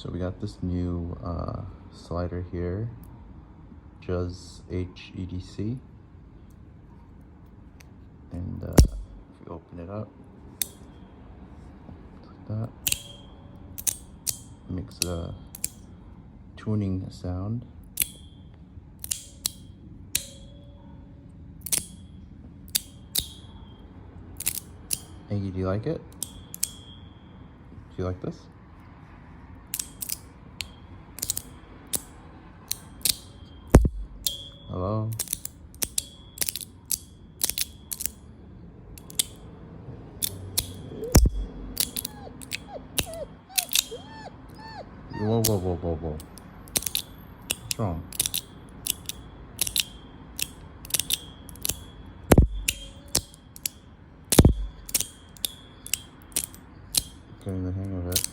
So we got this new slider here, Juzhedc, and if you open it up like that, it makes a tuning sound. Aggie, do you like it? Do you like this? Hello? Whoa, whoa, whoa, whoa, whoa. What's wrong? Getting the hang of it.